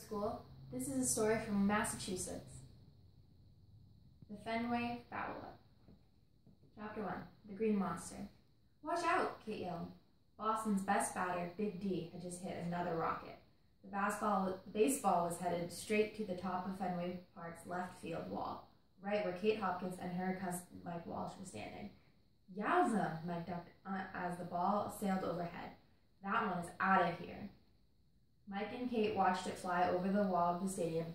School. This is a story from Massachusetts. The Fenway Foul-Up. Chapter 1. The Green Monster. Watch out, Kate yelled. Boston's best batter, Big D, had just hit another rocket. The baseball was headed straight to the top of Fenway Park's left field wall, right where Kate Hopkins and her cousin Mike Walsh were standing. Yowza, Mike ducked as the ball sailed overhead. That one is out of here. Mike and Kate watched it fly over the wall of the stadium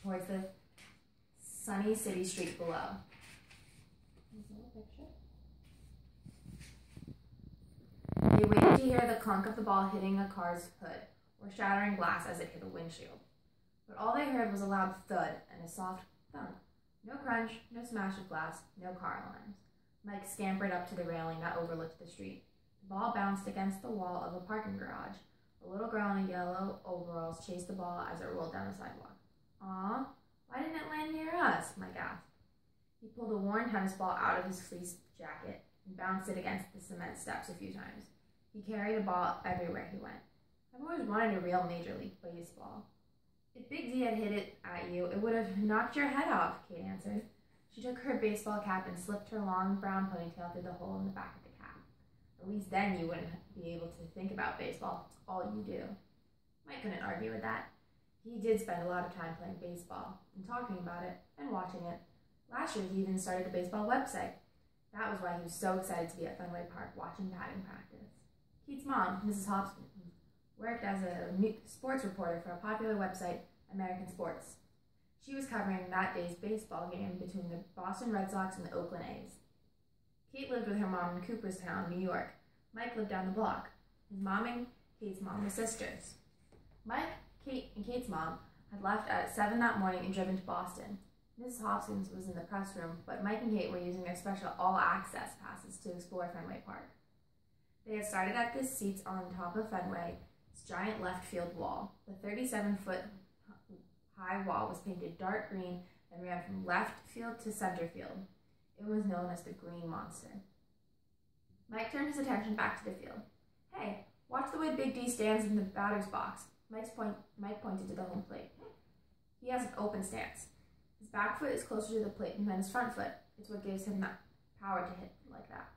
towards the sunny city street below. They waited to hear the clunk of the ball hitting a car's hood or shattering glass as it hit a windshield. But all they heard was a loud thud and a soft thunk. No crunch, no smash of glass, no car alarms. Mike scampered up to the railing that overlooked the street. The ball bounced against the wall of a parking garage. A little girl in yellow overalls chased the ball as it rolled down the sidewalk. "Aw, why didn't it land near us?" Mike asked. He pulled a worn tennis ball out of his fleece jacket and bounced it against the cement steps a few times. He carried a ball everywhere he went. "I've always wanted a real Major League Baseball." "If Big D had hit it at you, it would have knocked your head off," Kate answered. She took her baseball cap and slipped her long brown ponytail through the hole in the back of the cap. "At least then you wouldn't be able to think about baseball. It's all you do." Mike couldn't argue with that. He did spend a lot of time playing baseball and talking about it and watching it. Last year, he even started a baseball website. That was why he was so excited to be at Fenway Park watching batting practice. Kate's mom, Mrs. Hobson, worked as a sports reporter for a popular website, American Sports. She was covering that day's baseball game between the Boston Red Sox and the Oakland A's. Kate lived with her mom in Cooperstown, New York. Mike lived down the block. His mom and Kate's mom were sisters. Mike, Kate, and Kate's mom had left at 7 that morning and driven to Boston. Mrs. Hobson was in the press room, but Mike and Kate were using their special all-access passes to explore Fenway Park. They had started at the seats on top of Fenway's giant left field wall. The 37-foot high wall was painted dark green and ran from left field to center field. It was known as the Green Monster. Mike turned his attention back to the field. "Hey, watch the way Big D stands in the batter's box." Mike pointed to the home plate. "He has an open stance. His back foot is closer to the plate than his front foot. It's what gives him that power to hit like that."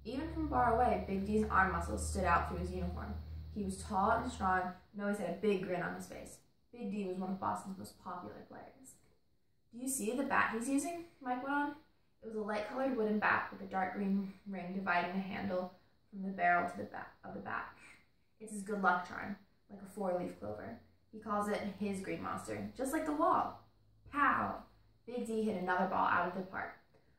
Even from far away, Big D's arm muscles stood out through his uniform. He was tall and strong and always had a big grin on his face. Big D was one of Boston's most popular players. "Do you see the bat he's using?" Mike went on. It was a light-colored wooden bat with a dark green ring dividing the handle from the barrel to the back of the bat. It's his good luck charm, like a four-leaf clover. He calls it his Green Monster, just like the wall. Pow! Big D hit another ball out of the park.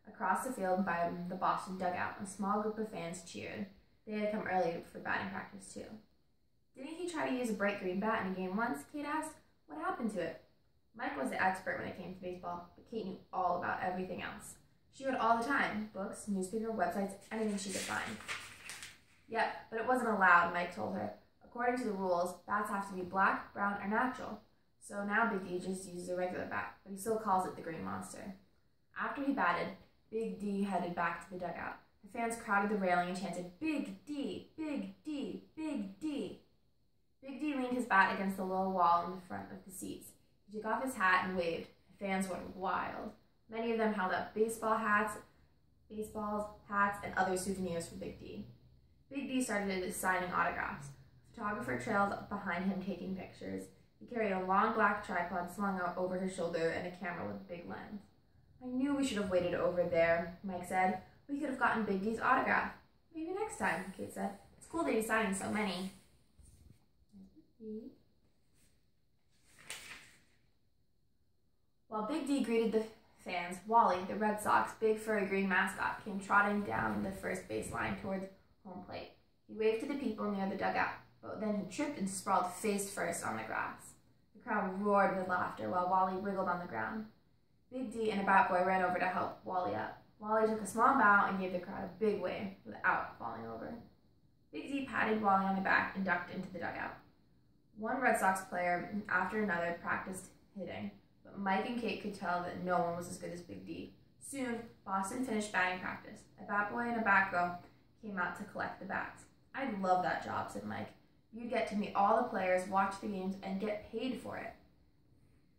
Across the field by the Boston dugout, a small group of fans cheered. They had come early for batting practice, too. "Didn't he try to use a bright green bat in a game once?" Kate asked. "What happened to it?" Mike was the expert when it came to baseball, but Kate knew all about everything else. She read all the time, books, newspaper, websites, anything she could find. "Yep, but it wasn't allowed," Mike told her. "According to the rules, bats have to be black, brown, or natural. So now Big D just uses a regular bat, but he still calls it the Green Monster." After he batted, Big D headed back to the dugout. The fans crowded the railing and chanted, "Big D! Big D! Big D!" Big D leaned his bat against the low wall in the front of the seats. He took off his hat and waved. The fans went wild. Many of them held up baseballs, hats, and other souvenirs for Big D. Big D started signing autographs. A photographer trailed behind him taking pictures. He carried a long black tripod slung out over his shoulder and a camera with a big lens. "I knew we should have waited over there," Mike said. "We could have gotten Big D's autograph." "Maybe next time," Kate said. "It's cool that he's signing so many." While Big D greeted the fans, Wally, the Red Sox big furry green mascot, came trotting down the first base line towards home plate. He waved to the people near the dugout, but then he tripped and sprawled face first on the grass. The crowd roared with laughter while Wally wriggled on the ground. Big D and a bat boy ran over to help Wally up. Wally took a small bow and gave the crowd a big wave without falling over. Big D patted Wally on the back and ducked into the dugout. One Red Sox player after another practiced hitting, but Mike and Kate could tell that no one was as good as Big D. Soon, Boston finished batting practice. A bat boy and a bat girl came out to collect the bats. "I'd love that job," said Mike. You'd get to meet all the players, watch the games, and get paid for it.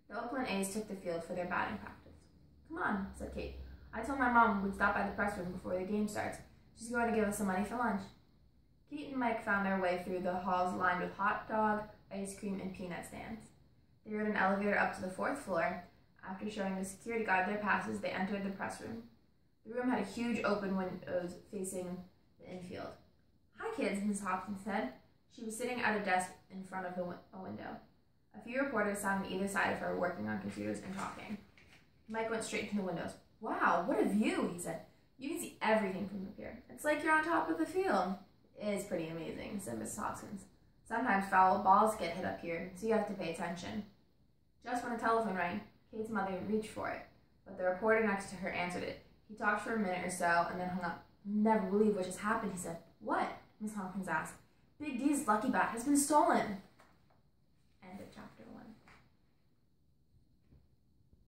The Oakland A's took the field for their batting practice. Come on, said Kate. I told my mom we'd stop by the press room before the game starts. She's going to give us some money for lunch. Kate and Mike found their way through the halls lined with hot dog, ice cream, and peanut stands. They rode an elevator up to the 4th floor. After showing the security guard their passes, they entered the press room. The room had a huge open windows facing the infield. Hi, kids, Mrs. Hopkins said. She was sitting at a desk in front of a window. A few reporters sat on either side of her, working on computers and talking. Mike went straight to the windows. Wow, what a view, he said. You can see everything from up here. It's like you're on top of the field. It is pretty amazing, said Mrs. Hopkins. Sometimes foul balls get hit up here, so you have to pay attention. Just when a telephone rang, Kate's mother reached for it, but the reporter next to her answered it. He talked for a minute or so and then hung up. Never believe what just happened, he said. What? Miss Hopkins asked. Big D's lucky bat has been stolen. End of chapter.